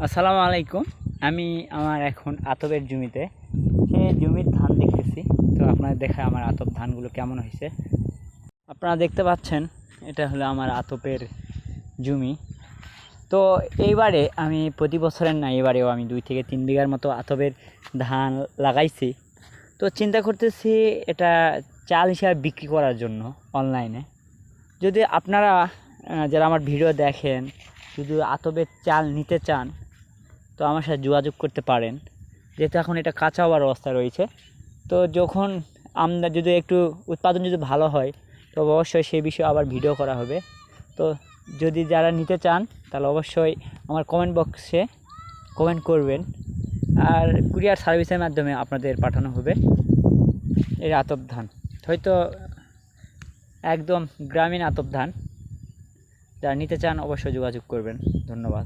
আসসালামু আলাইকুম। আমি আমার এখন আতবের জমিতে সে জমির ধান দেখতেছি। তো আপনাদের দেখায় আমার আতপ ধানগুলো কেমন হয়েছে। আপনারা দেখতে পাচ্ছেন এটা হলো আমার আতপের জমি। তো এইবারে আমি প্রতি বছরের না, এবারেও আমি 2 থেকে 3 বিঘার মতো আতবের ধান লাগাইছি। তো চিন্তা করতেছি এটা চাল হিসাবে বিক্রি করার জন্য অনলাইনে। যদি আপনারা যারা আমার ভিডিও দেখেন যদি আতবের চাল নিতে চান তো আমার সাথে যোগাযোগ করতে পারেন, যেহেতু এখন এটা কাঁচা হওয়ার অবস্থা রয়েছে। তো যখন আমরা যদি একটু উৎপাদন যদি ভালো হয় তো অবশ্যই সেই বিষয়ে আবার ভিডিও করা হবে। তো যদি যারা নিতে চান তাহলে অবশ্যই আমার কমেন্ট বক্সে কমেন্ট করবেন, আর কুরিয়ার সার্ভিসের মাধ্যমে আপনাদের পাঠানো হবে এই আতপ ধান। হয়তো একদম গ্রামীণ আতপ ধান। যারা নিতে চান অবশ্যই যোগাযোগ করবেন। ধন্যবাদ।